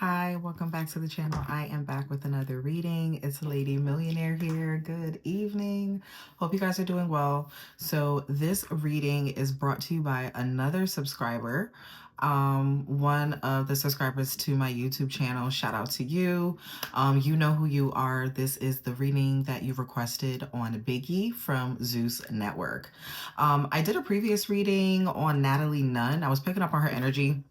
Hi, welcome back to the channel. I am back with another reading. It's Lady Millionaire here. Good evening. Hope you guys are doing well. So this reading is brought to you by another subscriber. One of the subscribers to my YouTube channel. Shout out to you. You know who you are. This is the reading that you requested on Biggie from ZEUS Network. I did a previous reading on Natalie Nunn. I was picking up on her energy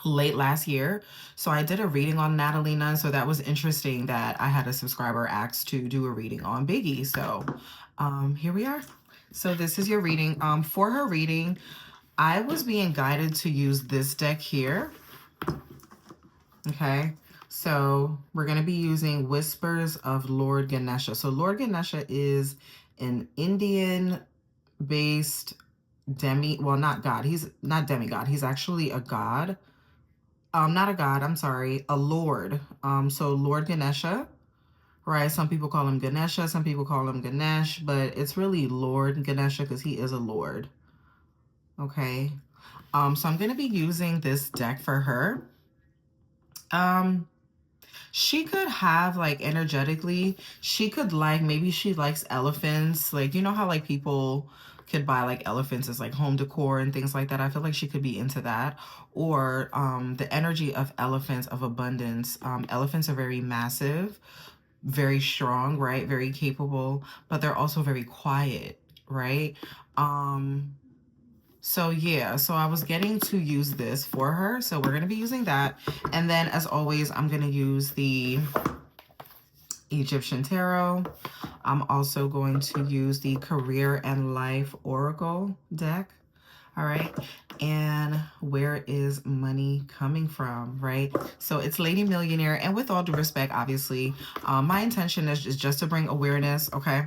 late last year. So I did a reading on Natalie Nunn. So that was interesting that I had a subscriber ask to do a reading on Biggie. So here we are. So this is your reading. For her reading, I was being guided to use this deck here. Okay. So we're going to be using Whispers of Lord Ganesha. So Lord Ganesha is an Indian based not god. He's not demigod. He's actually a god. Not a god, I'm sorry, a lord. So Lord Ganesha, right? Some people call him Ganesha, some people call him Ganesh, but it's really Lord Ganesha because he is a lord. Okay. So I'm going to be using this deck for her. She could have, like, energetically, she could, like, maybe she likes elephants. Like, you know how, like, people could buy, like, elephants as, like, home decor and things like that. I feel like she could be into that. Or the energy of elephants, of abundance. Elephants are very massive, very strong, right? Very capable, but they're also very quiet, right? So yeah, so I was getting to use this for her. So we're going to be using that. And then as always, I'm going to use the Egyptian Tarot. I'm also going to use the Career and Life Oracle deck. All right. And where is money coming from, right? So it's Lady Millionaire. And with all due respect, obviously, my intention is just to bring awareness, okay?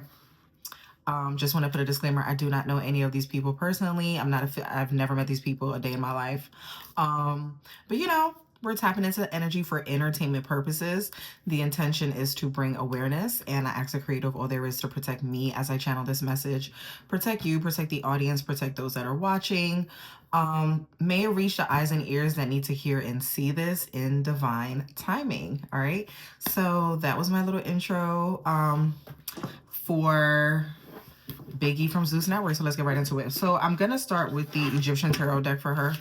Just want to put a disclaimer. I do not know any of these people personally. I've never met these people a day in my life. But you know, we're tapping into the energy for entertainment purposes. The intention is to bring awareness, and I ask the creative all there is to protect me as I channel this message. Protect you, protect the audience, protect those that are watching. May it reach the eyes and ears that need to hear and see this in divine timing. All right. So that was my little intro for Biggie from ZEUS Network. So let's get right into it. So I'm going to start with the Egyptian Tarot deck for her.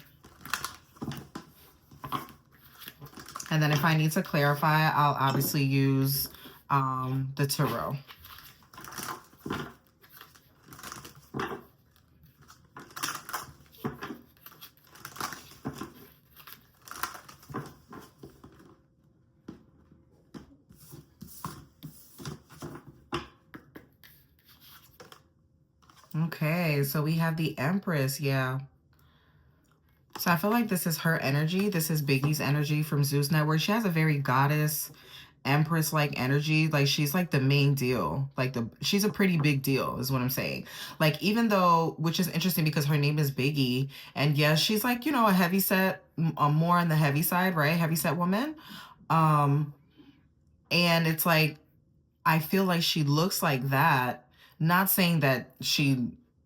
And then if I need to clarify, I'll obviously use the Tarot. Okay, so we have the Empress. Yeah. So I feel like this is her energy. This is Biggie's energy from ZEUS Network. She has a very goddess, Empress-like energy. Like, she's like the main deal. Like, she's a pretty big deal is what I'm saying. Like, even though, which is interesting because her name is Biggie. And yes, she's like, you know, a heavy set, more on the heavy side, right? Heavy set woman. And it's like, I feel like she looks like that. Not saying that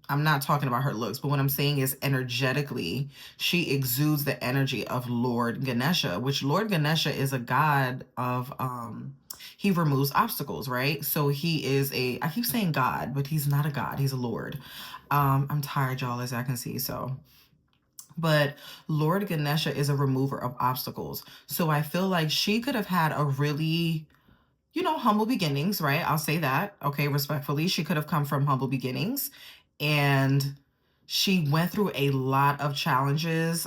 I'm not talking about her looks, but what I'm saying is energetically, she exudes the energy of Lord Ganesha, which Lord Ganesha is a god of, he removes obstacles, right? So he is I keep saying God, but he's not a god, he's a Lord. I'm tired, y'all, as I can see, so. But Lord Ganesha is a remover of obstacles. So I feel like she could have had a really, you know, humble beginnings, right? I'll say that, okay, respectfully. She could have come from humble beginnings, and she went through a lot of challenges.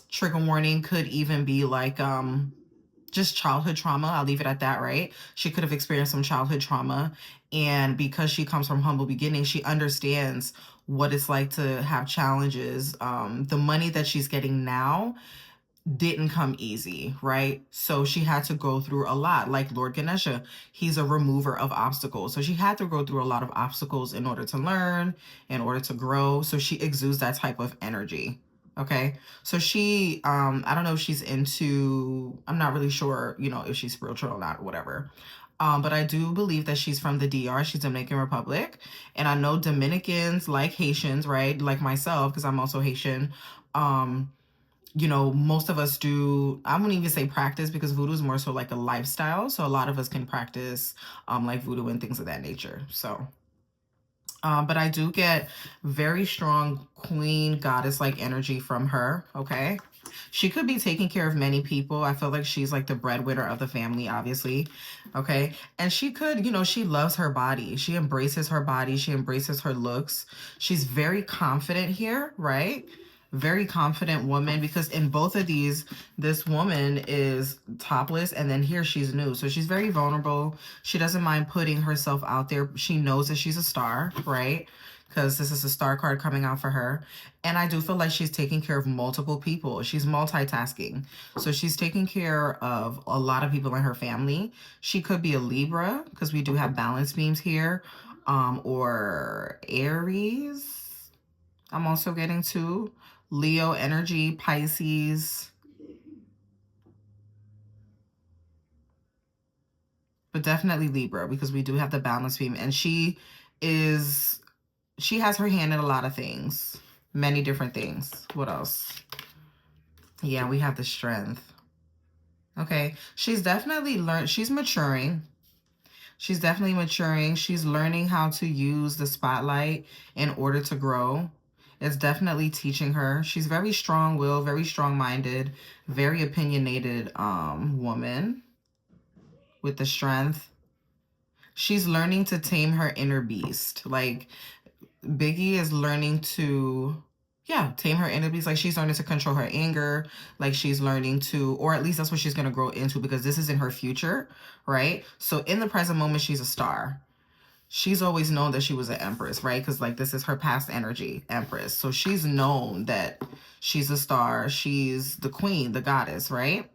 Trigger warning could even be like just childhood trauma. I'll leave it at that, right? She could have experienced some childhood trauma, and because she comes from humble beginnings, she understands what it's like to have challenges. The money that she's getting now didn't come easy, right? So she had to go through a lot. Like Lord Ganesha, he's a remover of obstacles. So she had to go through a lot of obstacles in order to learn, in order to grow. So she exudes that type of energy. Okay. So she, I don't know if she's into, I'm not really sure, you know, if she's spiritual or not, or whatever. But I do believe that she's from the DR. She's Dominican Republic. And I know Dominicans, like Haitians, right? Like myself, because I'm also Haitian. you know, most of us do, I wouldn't even say practice, because voodoo is more so like a lifestyle. So a lot of us can practice like voodoo and things of that nature. So but I do get very strong queen goddess like energy from her. Okay. She could be taking care of many people. I feel like she's like the breadwinner of the family, obviously. Okay. And she could, you know, she loves her body. She embraces her body. She embraces her looks. She's very confident here, right? Very confident woman, because in both of these, this woman is topless and then here she's nude. So she's very vulnerable. She doesn't mind putting herself out there. She knows that she's a star, right? Because this is a star card coming out for her. And I do feel like she's taking care of multiple people. She's multitasking. So she's taking care of a lot of people in her family. She could be a Libra, because we do have balance beams here, or Aries. I'm also getting to Leo energy, Pisces. But definitely Libra, because we do have the balance beam. And she has her hand in a lot of things. Many different things. What else? Yeah, we have the strength. Okay. She's definitely she's maturing. She's definitely maturing. She's learning how to use the spotlight in order to grow. It's definitely teaching her. She's very strong-willed, very strong-minded, very opinionated woman with the strength. She's learning to tame her inner beast. Like, Biggie is learning to, yeah, tame her inner beast. Like, she's learning to control her anger. Like, she's learning to, or at least that's what she's going to grow into, because this is in her future, right? So in the present moment, she's a star. She's always known that she was an empress, right? Because like this is her past energy, empress. So she's known that she's a star. She's the queen, the goddess, right?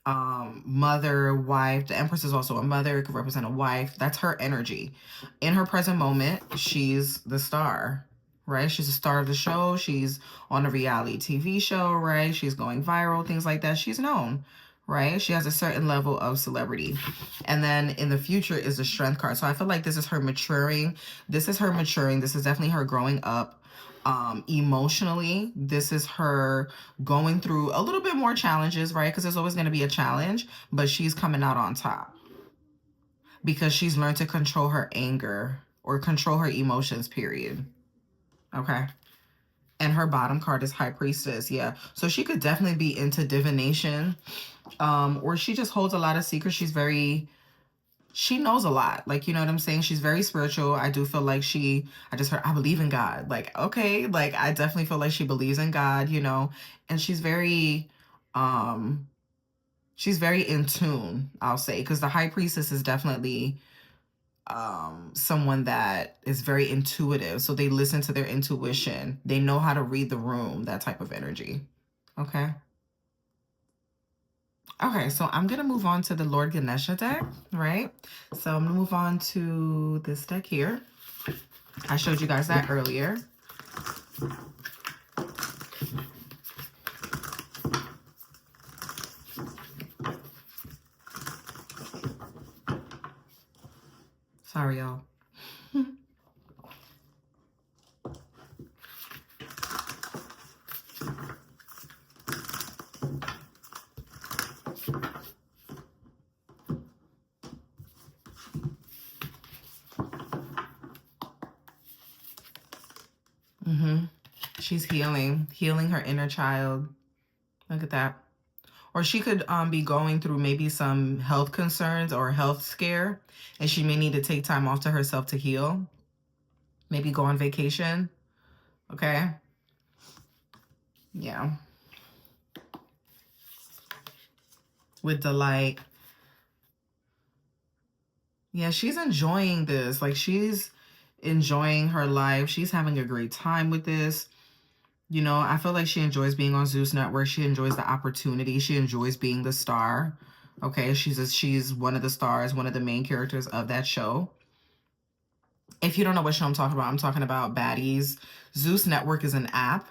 Mother, wife. The empress is also a mother. It could represent a wife. That's her energy. In her present moment, she's the star, right? She's a star of the show. She's on a reality TV show, right? She's going viral, things like that. She's known, right? She has a certain level of celebrity. And then in the future is the strength card. So I feel like this is her maturing. This is her maturing. This is definitely her growing up. Emotionally, this is her going through a little bit more challenges, right? Because there's always going to be a challenge, but she's coming out on top because she's learned to control her anger or control her emotions, period. Okay. And her bottom card is High Priestess. Yeah. So she could definitely be into divination, or she just holds a lot of secrets. She knows a lot. Like, you know what I'm saying? She's very spiritual. I do feel like I just heard, I believe in God. Like, okay. Like, I definitely feel like she believes in God, you know, and she's very in tune, I'll say, because the High Priestess is definitely someone that is very intuitive. So they listen to their intuition. They know how to read the room, that type of energy. Okay. Okay, so I'm going to move on to the Lord Ganesha deck, right? So I'm going to move on to this deck here. I showed you guys that earlier. Sorry, y'all. She's healing her inner child. Look at that. Or she could be going through maybe some health concerns or health scare, and she may need to take time off to herself to heal. Maybe go on vacation. Okay. Yeah. With delight. Yeah, she's enjoying this. Like, she's enjoying her life. She's having a great time with this. You know, I feel like she enjoys being on ZEUS Network. She enjoys the opportunity. She enjoys being the star. Okay, she's one of the stars, one of the main characters of that show. If you don't know what show I'm talking about Baddies. ZEUS Network is an app.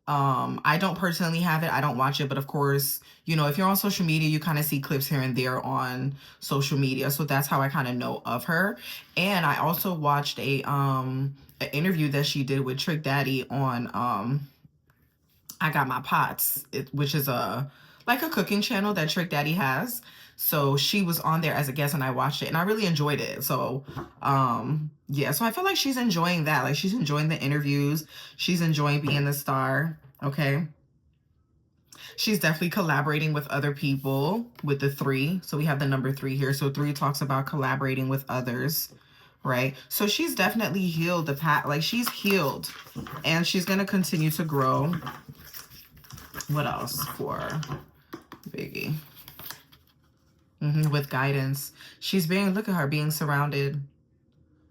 I don't personally have it. I don't watch it, but of course, you know, if you're on social media, you kind of see clips here and there on social media. So that's how I kind of know of her. And I also watched an interview that she did with Trick Daddy on I got my pots, which is like a cooking channel that Trick Daddy has. So she was on there as a guest and I watched it and I really enjoyed it. So yeah, so I feel like she's enjoying that. Like she's enjoying the interviews. She's enjoying being the star. Okay. She's definitely collaborating with other people with the 3. So we have the number 3 here. So 3 talks about collaborating with others, right? So she's definitely healed the path. Like she's healed and she's going to continue to grow. What else for Biggie? With guidance. She's being, look at her being surrounded.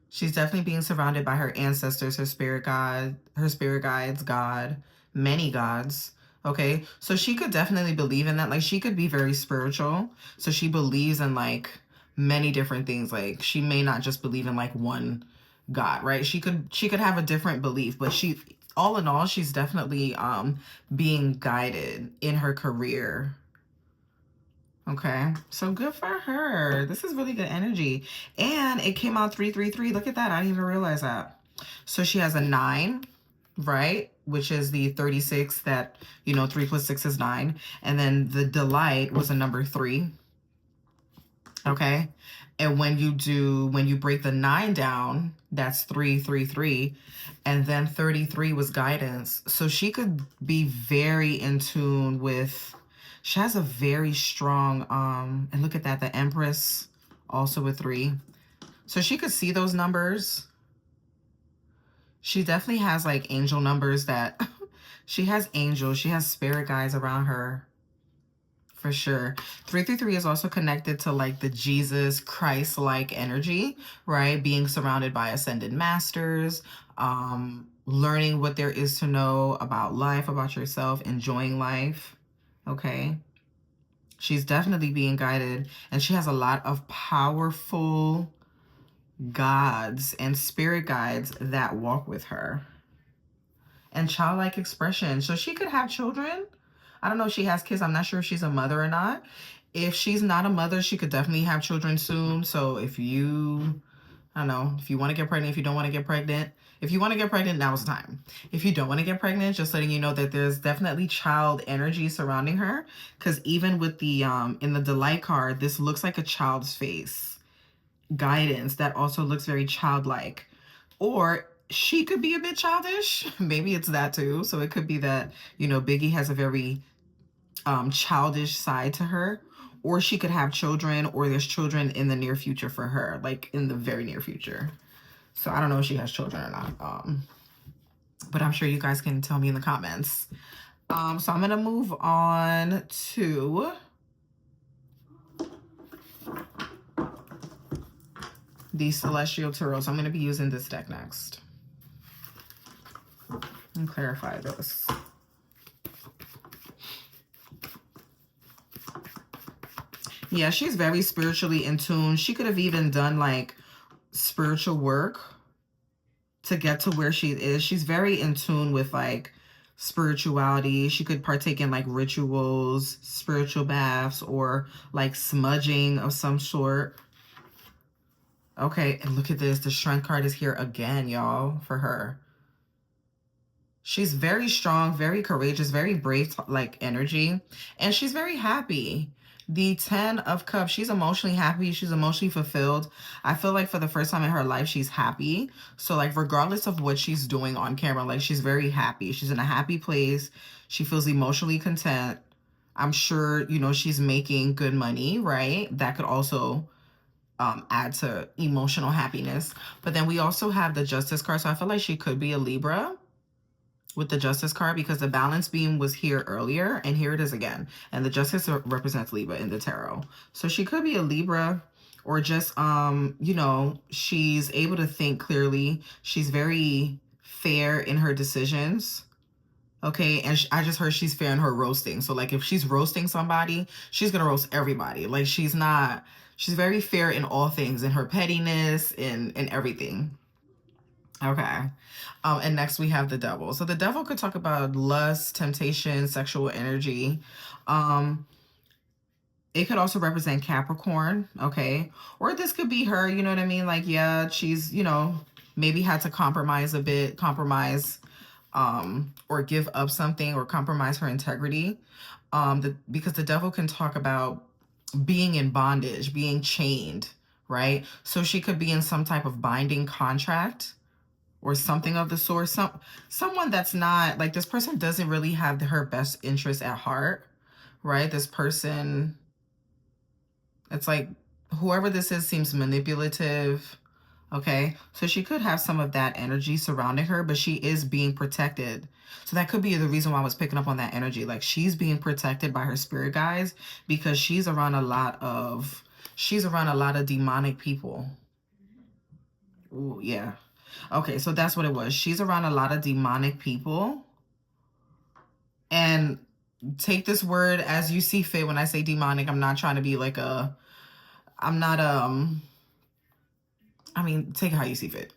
She's definitely being surrounded by her ancestors, her spirit guides, God, many gods. Okay, so she could definitely believe in that. Like she could be very spiritual. So she believes in like many different things. Like she may not just believe in like one God, right? She could have a different belief, but she, all in all, she's definitely being guided in her career. Okay, so good for her. This is really good energy. And it came out 333. Look at that. I didn't even realize that. So she has a 9, right? Which is the 36 that, you know, 3 plus 6 is 9. And then the delight was a number 3. Okay. And when you break the 9 down, that's 333. And then 33 was guidance. So she could be very in tune with, she has a very strong, and look at that, the Empress also with 3. So she could see those numbers. She definitely has like angel numbers that she has angels. She has spirit guides around her for sure. 333 is also connected to like the Jesus Christ-like energy, right? Being surrounded by ascended masters, learning what there is to know about life, about yourself, enjoying life. Okay. She's definitely being guided and she has a lot of powerful gods and spirit guides that walk with her. And childlike expression. So she could have children. I don't know if she has kids. I'm not sure if she's a mother or not. If she's not a mother, she could definitely have children soon. So if you, I don't know, if you want to get pregnant, if you don't want to get pregnant, if you want to get pregnant, now's the time. If you don't want to get pregnant, just letting you know that there's definitely child energy surrounding her. Because even with the, in the delight card, this looks like a child's face. Guidance that also looks very childlike. Or she could be a bit childish. Maybe it's that too. So it could be that, you know, Biggie has a very childish side to her. Or she could have children, or there's children in the near future for her, like in the very near future. So I don't know if she has children or not. But I'm sure you guys can tell me in the comments. So I'm going to move on to the Celestial Tarot. So I'm going to be using this deck next. And clarify this. Yeah, she's very spiritually in tune. She could have even done like spiritual work to get to where she is. She's very in tune with like spirituality. She could partake in like rituals, spiritual baths, or like smudging of some sort. Okay, and look at this. The Strength card is here again, y'all, for her. She's very strong, very courageous, very brave, like energy. And she's very happy. The 10 of Cups, she's emotionally happy. She's emotionally fulfilled. I feel like for the first time in her life, she's happy. So like regardless of what she's doing on camera, like she's very happy. She's in a happy place. She feels emotionally content. I'm sure, you know, she's making good money, right? That could also add to emotional happiness. But then we also have the Justice card. So I feel like she could be a Libra with the Justice card because the balance beam was here earlier and here it is again. And the Justice represents Libra in the tarot. So she could be a Libra or just, you know, she's able to think clearly. She's very fair in her decisions. Okay, and I just heard she's fair in her roasting. So like if she's roasting somebody, she's going to roast everybody. Like she's very fair in all things, in her pettiness, in everything. Okay. And next we have the Devil. So the Devil could talk about lust, temptation, sexual energy. It could also represent Capricorn, okay? Or this could be her, you know what I mean? Like, yeah, she's, you know, maybe had to compromise a bit, or give up something or compromise her integrity. Because the devil can talk about being in bondage, being chained, right? So she could be in some type of binding contract or something of the sort. Someone that's not, like, this person doesn't really have her best interest at heart, right? This person, it's like whoever this is seems manipulative. Okay, so she could have some of that energy surrounding her, but she is being protected. So that could be the reason why I was picking up on that energy. Like, she's being protected by her spirit guides because she's around a lot of demonic people. Ooh, yeah. Okay, so that's what it was. She's around a lot of demonic people. And take this word as you see fit. When I say demonic, I'm not trying to be like I'm not I mean, take it how you see fit,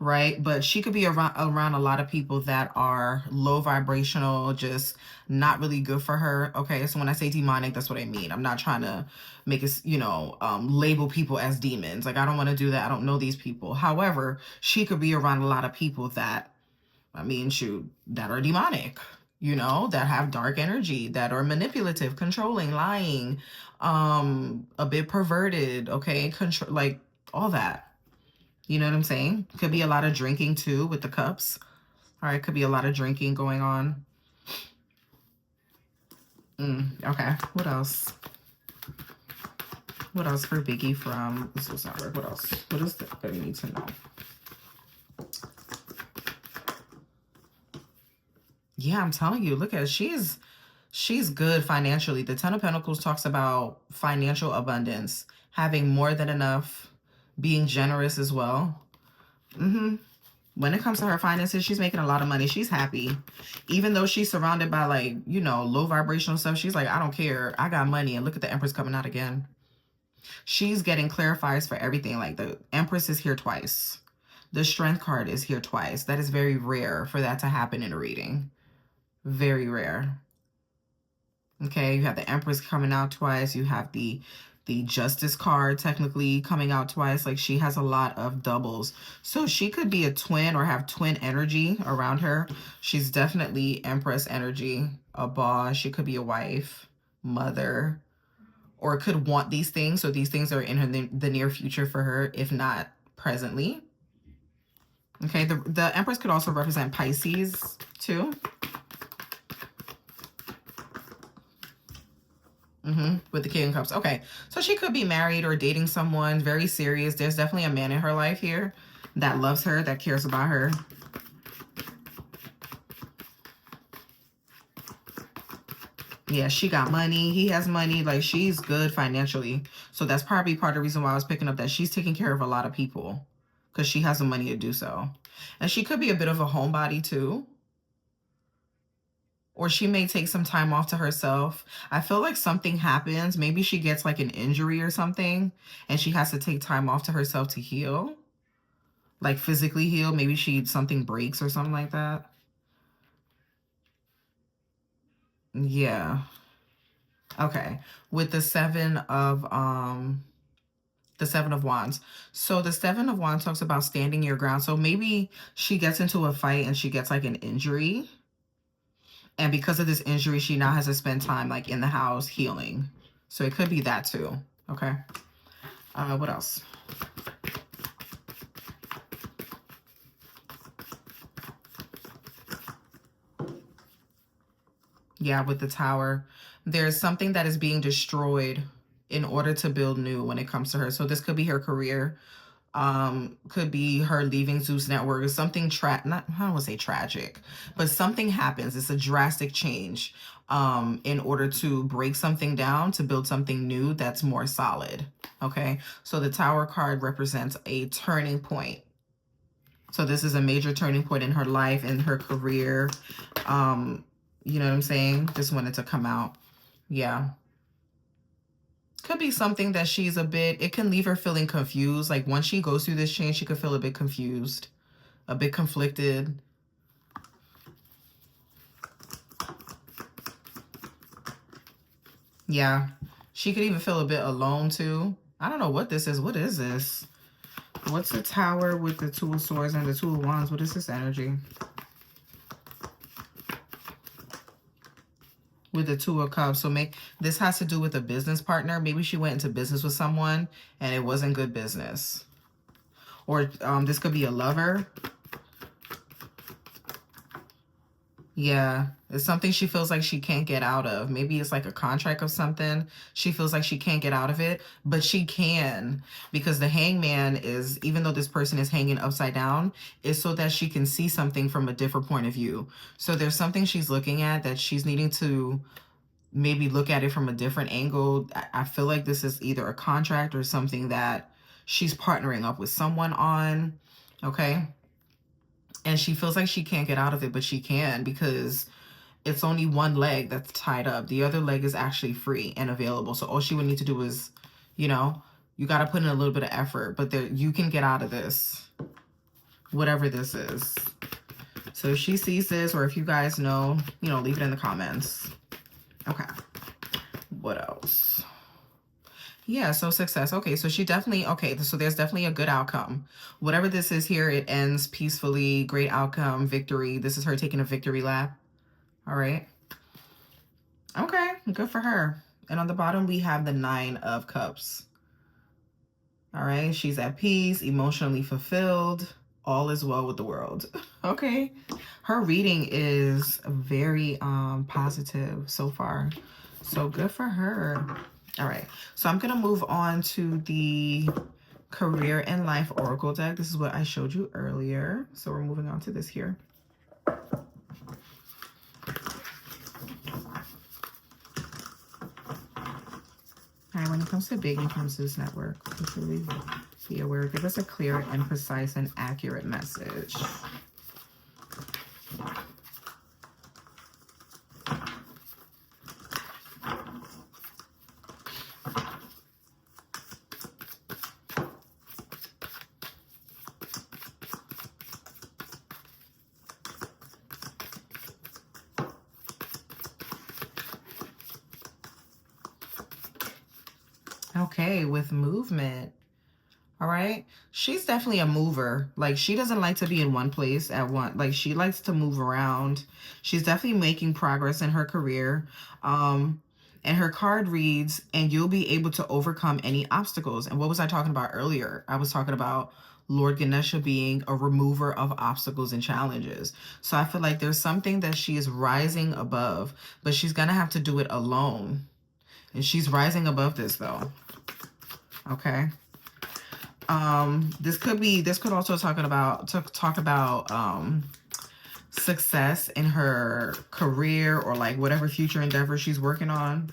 right? But she could be around a lot of people that are low vibrational, just not really good for her. Okay, so when I say demonic, that's what I mean. I'm not trying to make us, label people as demons. Like, I don't want to do that. I don't know these people. However, she could be around a lot of people that, that are demonic, that have dark energy, that are manipulative, controlling, lying, a bit perverted, okay, like all that. You know what I'm saying? Could be a lot of drinking too with the cups. All right, could be a lot of drinking going on. Okay, what else? What else for Biggie from ZEUS Network? What else? What is that you need to know? Yeah, I'm telling you, look at she's good financially. The Ten of Pentacles talks about financial abundance, having more than enough, being generous as well. When it comes to her finances, she's making a lot of money. She's happy. Even though she's surrounded by, like, low vibrational stuff, she's like, I don't care. I got money. And look at the Empress coming out again. She's getting clarifiers for everything. Like, the Empress is here twice. The Strength card is here twice. That is very rare for that to happen in a reading. Very rare. Okay, you have the Empress coming out twice. You have the Justice card technically coming out twice. Like, she has a lot of doubles. So she could be a twin or have twin energy around her. She's definitely Empress energy, a boss. She could be a wife, mother, or could want these things. So these things are in the near future for her, if not presently. Okay, the Empress could also represent Pisces too. With the King of Cups. Okay, so she could be married or dating someone very serious. There's definitely a man in her life here that loves her, that cares about her. Yeah, she got money. He has money. Like, she's good financially. So that's probably part of the reason why I was picking up that she's taking care of a lot of people, because she has the money to do so. And she could be a bit of a homebody too. Or she may take some time off to herself. I feel like something happens. Maybe she gets like an injury or something, and she has to take time off to herself to heal. Like, physically heal. Maybe something breaks or something like that. Yeah. Okay. With the Seven of Wands. So the Seven of Wands talks about standing your ground. So maybe she gets into a fight and she gets like an injury. And because of this injury, she now has to spend time like in the house healing. So it could be that too. Okay. What else? Yeah, with the Tower. There's something that is being destroyed in order to build new when it comes to her. So this could be her career. Could be her leaving ZEUS Network, or something I don't want to say tragic, but something happens. It's a drastic change in order to break something down to build something new that's more solid. Okay, so the Tower card represents a turning point. So this is a major turning point in her life and her career. You know what I'm saying? Just wanted to come out. Yeah. Could be something that she's it can leave her feeling confused. Like, once she goes through this change, she could feel a bit confused, a bit conflicted. Yeah. She could even feel a bit alone too. I don't know what this is. What is this? What's the Tower with the Two of Swords and the Two of Wands? What is this energy? with the Two of Cups. So this has to do with a business partner. Maybe she went into business with someone and it wasn't good business. Or this could be a lover. Yeah, it's something she feels like she can't get out of. Maybe it's like a contract of something. She feels like she can't get out of it, but she can, because the Hangman is, even though this person is hanging upside down, is so that she can see something from a different point of view. So there's something she's looking at that she's needing to maybe look at it from a different angle. I feel like this is either a contract or something that she's partnering up with someone on, okay? And she feels like she can't get out of it, but she can, because it's only one leg that's tied up. The other leg is actually free and available. So all she would need to do is, you know, you got to put in a little bit of effort, but you can get out of this, whatever this is. So if she sees this, or if you guys know, you know, leave it in the comments. Okay. What else? Yeah, so success. Okay, so she definitely, okay, so there's definitely a good outcome. Whatever this is here, it ends peacefully, great outcome, victory. This is her taking a victory lap. All right. Okay, good for her. And on the bottom, we have the Nine of Cups. All right, she's at peace, emotionally fulfilled. All is well with the world. Okay. Her reading is very positive so far. So good for her. All right, so I'm gonna move on to the Career and Life Oracle deck. This is what I showed you earlier. So we're moving on to this here. All right, when it comes to Biggie from ZEUS Network, please really be aware. Give us a clear and precise and accurate message. Okay, with movement. All right. She's definitely a mover. Like, she doesn't like to be in one place at once. Like, she likes to move around. She's definitely making progress in her career. And her card reads, and you'll be able to overcome any obstacles. And what was I talking about earlier? I was talking about Lord Ganesha being a remover of obstacles and challenges. So I feel like there's something that she is rising above, but she's going to have to do it alone. And she's rising above this, though. Okay. This could also talk about success in her career, or like whatever future endeavor she's working on.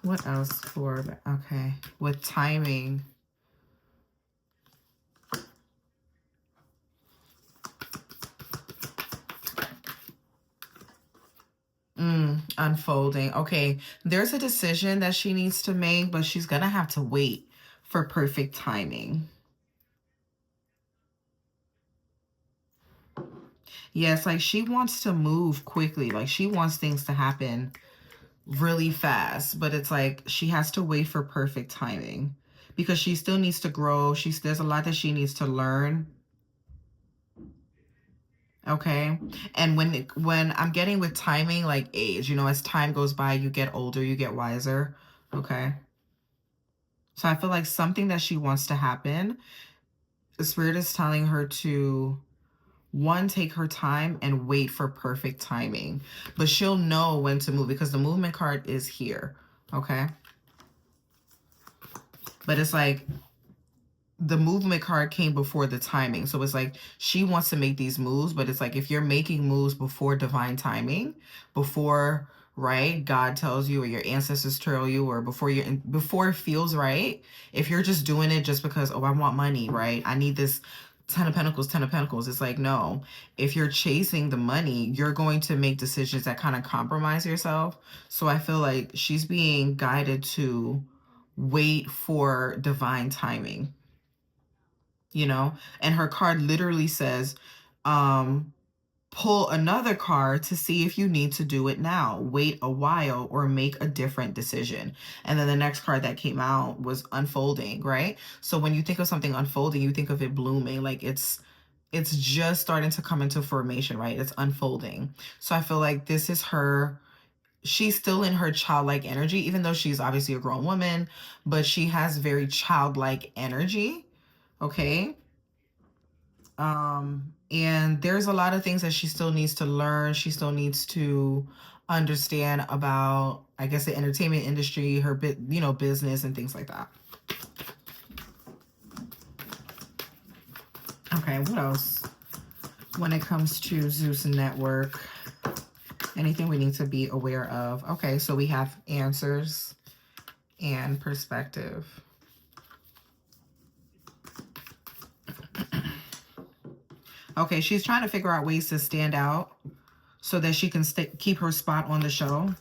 What else for, okay, with timing. Unfolding. Okay, there's a decision that she needs to make, but she's gonna have to wait for perfect timing. Yes, like she wants to move quickly. Like she wants things to happen really fast, but it's like she has to wait for perfect timing, because she still needs to grow. There's a lot that she needs to learn. Okay. And when I'm getting with timing, like age, you know, as time goes by, you get older, you get wiser. Okay. So I feel like something that she wants to happen, the Spirit is telling her to, one, take her time and wait for perfect timing. But she'll know when to move, because the movement card is here. Okay. But it's like, the movement card came before the timing. So it's like she wants to make these moves, but it's like if you're making moves before divine timing, before, right, God tells you, or your ancestors tell you, or before it feels right, if you're just doing it just because, oh, I want money, right, I need this 10 of Pentacles, 10 of Pentacles. It's like, no, if you're chasing the money, you're going to make decisions that kind of compromise yourself. So I feel like she's being guided to wait for divine timing. You know, and her card literally says, pull another card to see if you need to do it now, wait a while, or make a different decision. And then the next card that came out was unfolding, right? So when you think of something unfolding, you think of it blooming, like it's it's just starting to come into formation, right? It's unfolding. So I feel like this is her. She's still in her childlike energy, even though she's obviously a grown woman, but she has very childlike energy. Okay. And there's a lot of things that she still needs to learn. She still needs to understand about, I guess, the entertainment industry, her business and things like that. Okay, what else? When it comes to ZEUS Network, anything we need to be aware of? Okay, so we have answers and perspective. Okay, she's trying to figure out ways to stand out so that she can keep her spot on the show.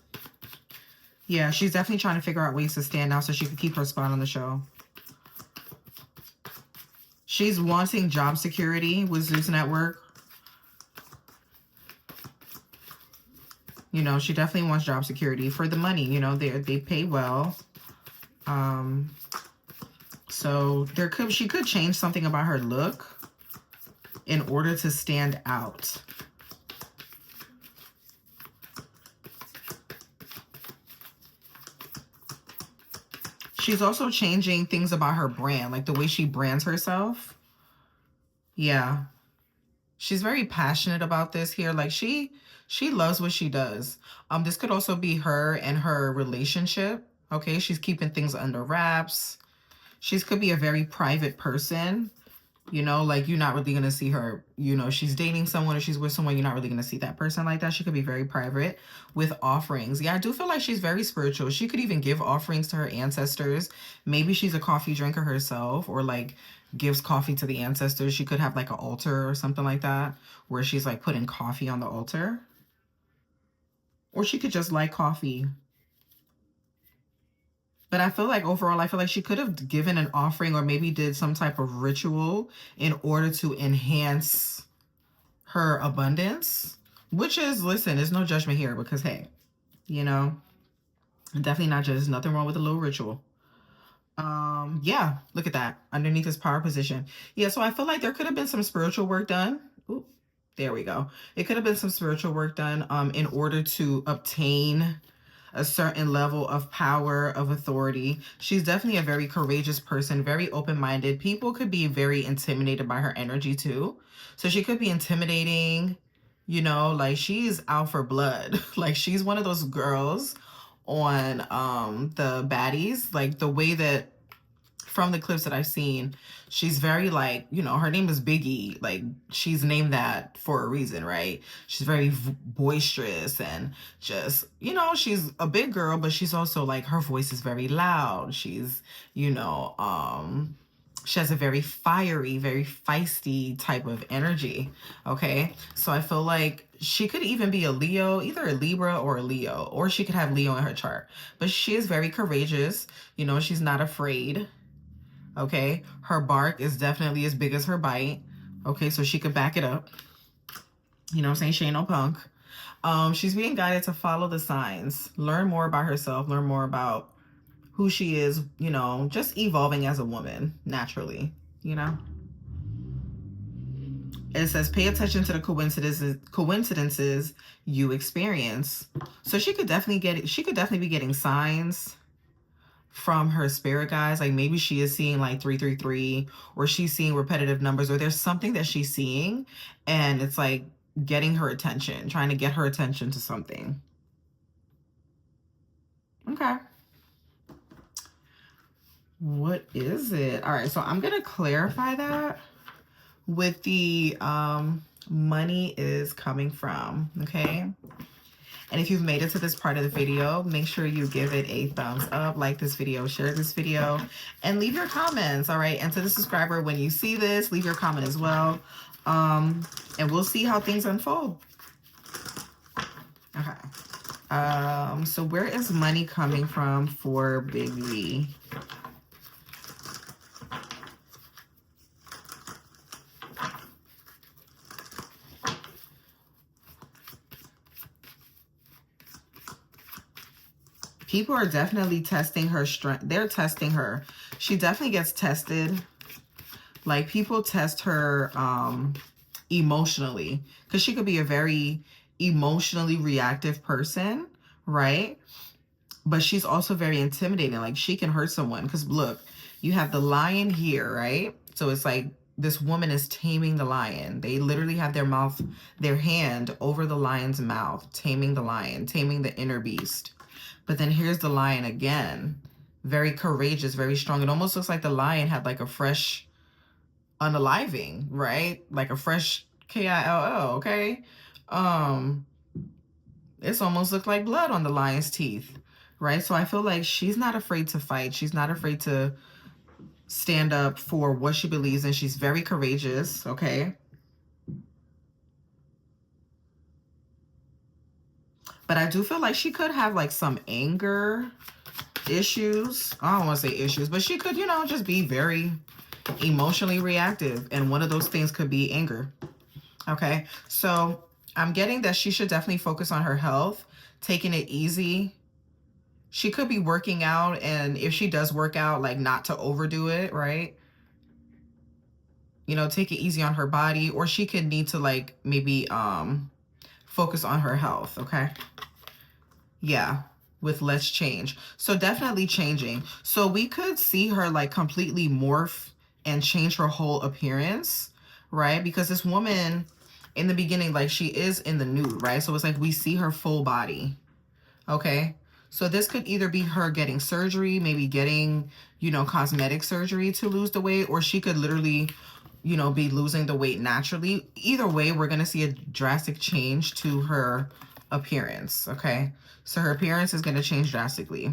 Yeah, she's definitely trying to figure out ways to stand out so she can keep her spot on the show. She's wanting job security with ZEUS Network. You know, she definitely wants job security for the money. You know, they pay well. So she could change something about her look in order to stand out. She's also changing things about her brand, like the way she brands herself. Yeah. She's very passionate about this here. Like she loves what she does. This could also be her and her relationship. Okay, she's keeping things under wraps. She could be a very private person. You know, like you're not really going to see her, you know, she's dating someone or she's with someone, you're not really going to see that person like that. She could be very private with offerings. Yeah, I do feel like she's very spiritual. She could even give offerings to her ancestors. Maybe she's a coffee drinker herself, or like gives coffee to the ancestors. She could have like an altar or something like that where she's like putting coffee on the altar. Or she could just like coffee. But I feel like overall, I feel like she could have given an offering or maybe did some type of ritual in order to enhance her abundance. Which is, listen, there's no judgment here because, hey, you know, definitely not just nothing wrong with a little ritual. Yeah, look at that. Underneath his power position. Yeah, so I feel like there could have been some spiritual work done. Ooh, there we go. It could have been some spiritual work done in order to obtain a certain level of power, of authority. She's definitely a very courageous person, very open-minded. People could be very intimidated by her energy too. So she could be intimidating, you know, like she's out for blood. Like she's one of those girls on the baddies, like the way that from the clips that I've seen, she's very like, you know, her name is BIGGIE. Like she's named that for a reason, right? She's very boisterous and just, you know, she's a big girl, but she's also like, her voice is very loud. She's, you know, she has a very fiery, very feisty type of energy. Okay. So I feel like she could even be a Leo, either a Libra or a Leo, or she could have Leo in her chart, but she is very courageous. You know, she's not afraid. Okay, her bark is definitely as big as her bite. Okay, so she could back it up. You know what I'm saying? She ain't no punk. She's being guided to follow the signs, learn more about herself, learn more about who she is, you know, just evolving as a woman naturally, you know. It says pay attention to the coincidences you experience. So she could definitely be getting signs from her spirit guides. Like maybe she is seeing like 333, or she's seeing repetitive numbers, or there's something that she's seeing and it's like getting her attention, trying to get her attention to something. Okay. What is it? All right, so I'm gonna clarify that with the money is coming from. Okay. And if you've made it to this part of the video, make sure you give it a thumbs up, like this video, share this video, and leave your comments, all right? And to the subscriber, when you see this, leave your comment as well. And we'll see how things unfold. Okay. So where is money coming from for BIGGIE? People are definitely testing her strength. They're testing her. She definitely gets tested. Like people test her emotionally, because she could be a very emotionally reactive person, right? But she's also very intimidating. Like, she can hurt someone. Because look, you have the lion here, right? So it's like this woman is taming the lion. They literally have their hand over the lion's mouth, taming the lion, taming the inner beast. But then here's the lion again, very courageous, very strong. It almost looks like the lion had like a fresh unaliving, right? Like a fresh KILL, okay? It's almost looked like blood on the lion's teeth, right? So I feel like she's not afraid to fight. She's not afraid to stand up for what she believes in. She's very courageous, okay? But I do feel like she could have like some anger issues. I don't want to say issues, but she could, you know, just be very emotionally reactive. And one of those things could be anger, okay? So I'm getting that she should definitely focus on her health, taking it easy. She could be working out, and if she does work out, like not to overdo it, right? You know, take it easy on her body, or she could need to like maybe focus on her health, okay? Yeah, with less change. So definitely changing. So we could see her like completely morph and change her whole appearance, right? Because this woman in the beginning, like she is in the nude, right? So it's like we see her full body, okay? So this could either be her getting surgery, maybe getting, you know, cosmetic surgery to lose the weight, or she could literally, you know, be losing the weight naturally. Either way, we're going to see a drastic change to her appearance, okay? So her appearance is going to change drastically.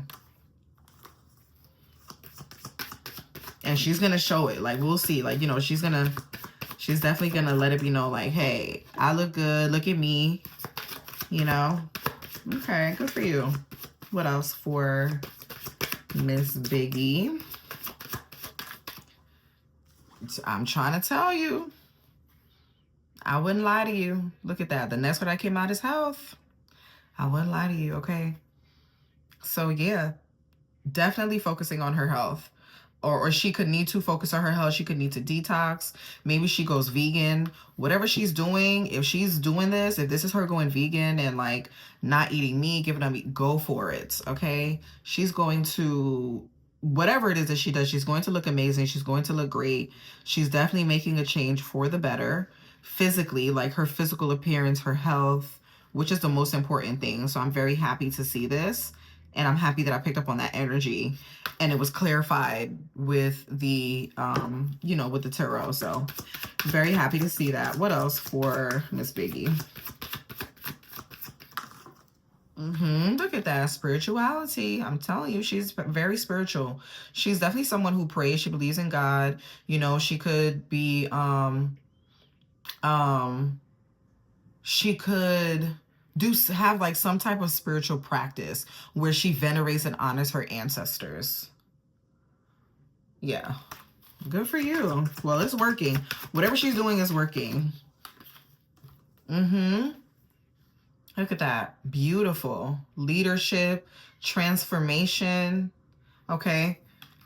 And she's going to show it. Like, we'll see. Like, you know, she's definitely going to let it be known, like, hey, I look good. Look at me. You know? Okay, good for you. What else for Miss Biggie? I'm trying to tell you. I wouldn't lie to you. Look at that. The next one that came out is health. I wouldn't lie to you, okay? So yeah, definitely focusing on her health. Or she could need to focus on her health. She could need to detox. Maybe she goes vegan. Whatever she's doing, if she's doing this, if this is her going vegan and like not eating meat, giving up meat, go for it, okay? She's going to, whatever it is that she does, she's going to look amazing. She's going to look great. She's definitely making a change for the better. Physically, like her physical appearance, her health, which is the most important thing. So I'm very happy to see this. And I'm happy that I picked up on that energy and it was clarified with the, you know, with the tarot. So very happy to see that. What else for Miss Biggie? Look at that spirituality. I'm telling you, she's very spiritual. She's definitely someone who prays. She believes in God. You know, she could be, she could have like some type of spiritual practice where she venerates and honors her ancestors. Yeah, good for you. Well, it's working. Whatever she's doing is working. Look at that. Beautiful. Leadership, transformation. Okay.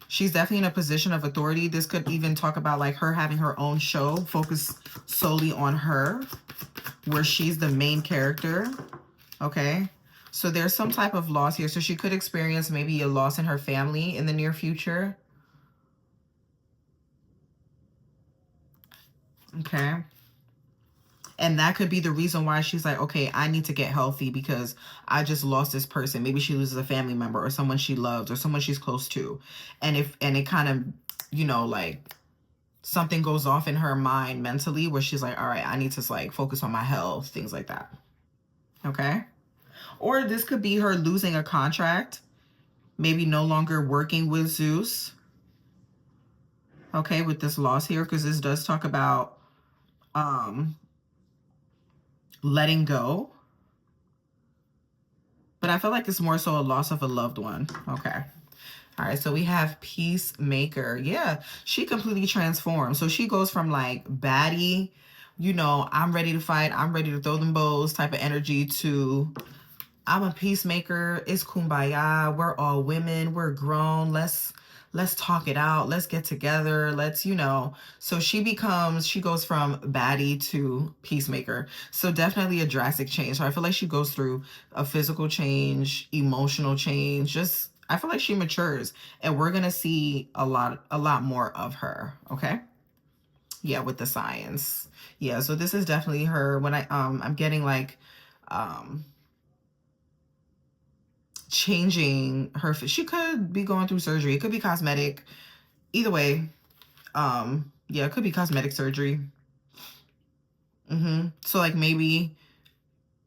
She's definitely in a position of authority. This could even talk about like her having her own show, focus solely on her, where she's the main character. Okay. So there's some type of loss here. So she could experience maybe a loss in her family in the near future. Okay. And that could be the reason why she's like, okay, I need to get healthy because I just lost this person. Maybe she loses a family member or someone she loves or someone she's close to. And it kind of, you know, like something goes off in her mind mentally where she's like, all right, I need to like focus on my health, things like that. Okay. Or this could be her losing a contract, maybe no longer working with ZEUS. Okay, with this loss here, because this does talk about letting go. But I feel like it's more so a loss of a loved one. Okay. All right, so we have Peacemaker. Yeah, she completely transformed. So she goes from like baddie, you know, I'm ready to fight, I'm ready to throw them bows type of energy to I'm a peacemaker. It's kumbaya. We're all women. We're grown. Let's let's talk it out. Let's get together. Let's, you know. So she goes from baddie to peacemaker. So definitely a drastic change. So I feel like she goes through a physical change, emotional change. Just, I feel like she matures, and we're going to see a lot more of her. Okay. Yeah. With the science. Yeah. So this is definitely her. When I'm getting like, changing her, she could be going through surgery. It could be cosmetic. Either way, yeah, it could be cosmetic surgery. So like maybe,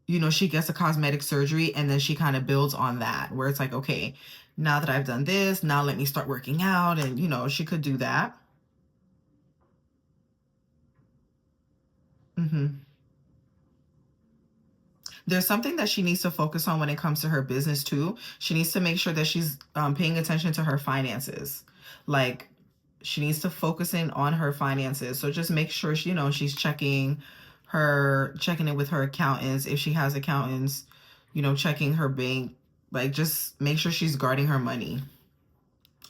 you know, she gets a cosmetic surgery and then she kind of builds on that, where it's like, okay, now that I've done this, now let me start working out. And, you know, she could do that. There's something that she needs to focus on when it comes to her business too. She needs to make sure that she's paying attention to her finances. Like, she needs to focus in on her finances. So just make sure she, you know, she's checking it with her accountants, if she has accountants, you know, checking her bank. Like, just make sure she's guarding her money.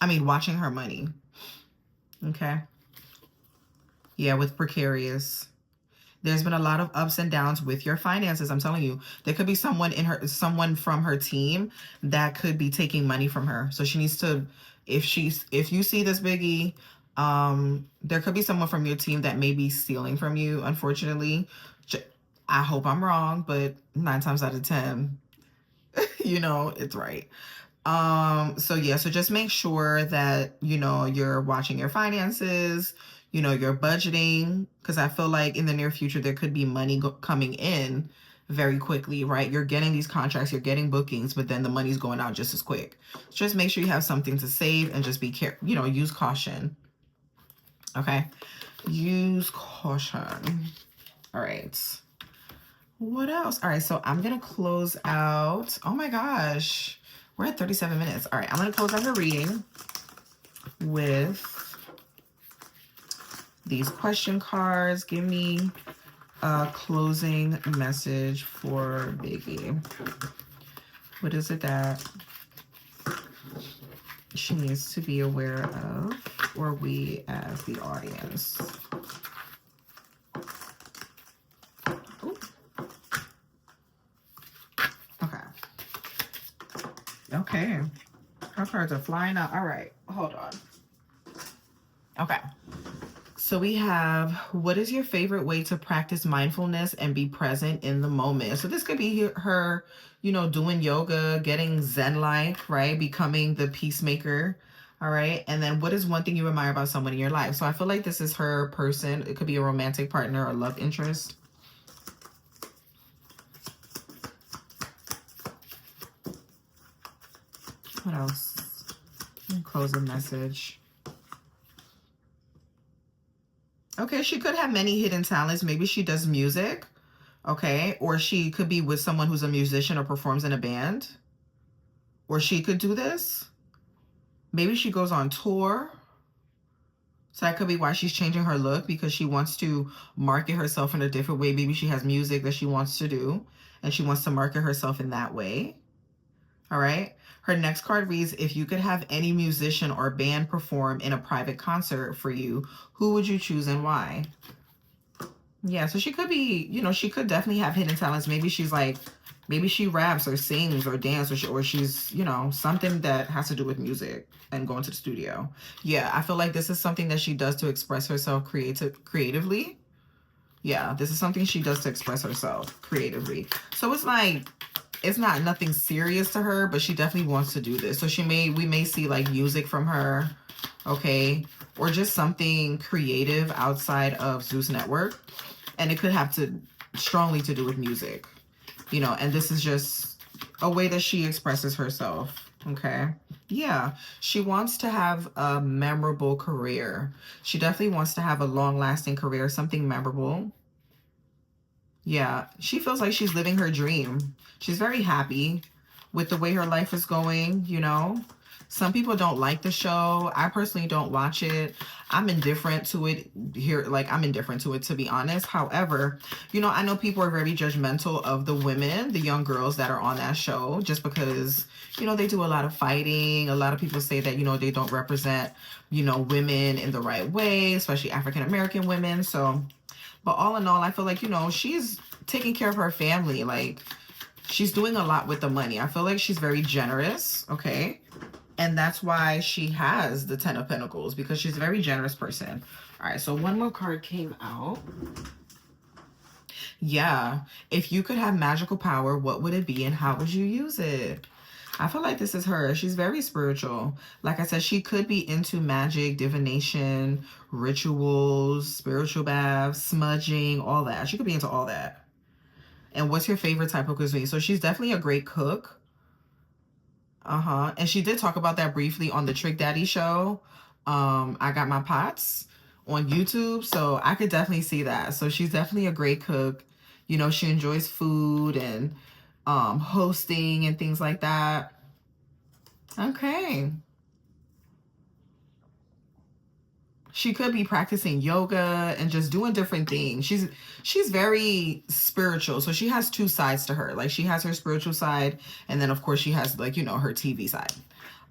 I mean, watching her money. Okay. Yeah, with precarious. There's been a lot of ups and downs with your finances. I'm telling you, there could be someone from her team that could be taking money from her. So she needs to, if you see this, Biggie, there could be someone from your team that may be stealing from you, unfortunately. I hope I'm wrong, but 9 times out of 10, you know, it's right. So yeah, so just make sure that, you know, you're watching your finances, you know, you're budgeting, because I feel like in the near future, there could be money coming in very quickly, right? You're getting these contracts, you're getting bookings, but then the money's going out just as quick. Just make sure you have something to save and just be careful, you know, use caution. Okay. Use caution. All right. What else? All right. So I'm going to close out. Oh my gosh. We're at 37 minutes. All right, I'm going to close out the reading with these question cards. Give me a closing message for Biggie. What is it that she needs to be aware of, or we as the audience? Ooh. Okay. Okay. Our cards are flying out. All right, hold on. Okay. So we have, what is your favorite way to practice mindfulness and be present in the moment? So this could be her, you know, doing yoga, getting Zen-like, right? Becoming the peacemaker. All right. And then what is one thing you admire about someone in your life? So I feel like this is her person. It could be a romantic partner or love interest. What else? Close the message. Okay, she could have many hidden talents. Maybe she does music, okay? Or she could be with someone who's a musician or performs in a band. Or she could do this. Maybe she goes on tour. So that could be why she's changing her look, because she wants to market herself in a different way. Maybe she has music that she wants to do, and she wants to market herself in that way. All right. Her next card reads, if you could have any musician or band perform in a private concert for you, who would you choose and why? Yeah, so she could be, you know, she could definitely have hidden talents. Maybe she's like, maybe she raps or sings or dances, or she's, you know, something that has to do with music and going to the studio. Yeah, I feel like this is something that she does to express herself creatively. Yeah, this is something she does to express herself creatively. So it's like, it's not nothing serious to her, but she definitely wants to do this. So we may see like music from her, okay, or just something creative outside of ZEUS Network, and it could have to strongly to do with music, you know. And this is just a way that she expresses herself. Okay, yeah, she wants to have a memorable career. She definitely wants to have a long-lasting career, something memorable. Yeah, she feels like she's living her dream. She's very happy. with the way her life is going, you know. Some people don't like the show. I personally don't watch it. I'm indifferent to it here. Like, I'm indifferent to it, to be honest. However, you know, I know people are very judgmental of the women, the young girls that are on that show, just because, you know, they do a lot of fighting. A lot of people say that, you know, they don't represent, you know, women in the right way, especially African American women. So, but all in all, I feel like, you know, she's taking care of her family. Like, she's doing a lot with the money. I feel like she's very generous, okay? And that's why she has the 10 of Pentacles, because she's a very generous person. All right, so one more card came out. Yeah, if you could have magical power, what would it be and how would you use it? I feel like this is her. She's very spiritual. Like I said, she could be into magic, divination, rituals, spiritual baths, smudging, all that. She could be into all that. And what's your favorite type of cuisine? So she's definitely a great cook. And she did talk about that briefly on the Trick Daddy show. I Got My Pots on YouTube. So I could definitely see that. So she's definitely a great cook. You know, she enjoys food and hosting and things like that. Okay. She could be practicing yoga and just doing different things. She's very spiritual. So she has two sides to her. Like, she has her spiritual side, and then of course she has, like, you know, her TV side.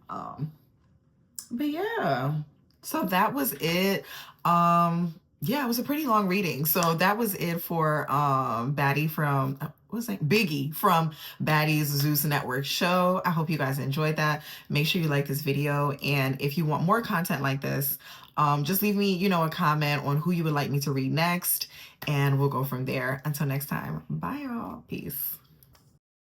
But yeah. So that was it. Yeah, it was a pretty long reading. So that was it for Baddie from what's that? Biggie from Baddie's Zeus Network show. I hope you guys enjoyed that. Make sure you like this video, and if you want more content like this, just leave me, you know, a comment on who you would like me to read next, and we'll go from there. Until next time, bye y'all. Peace.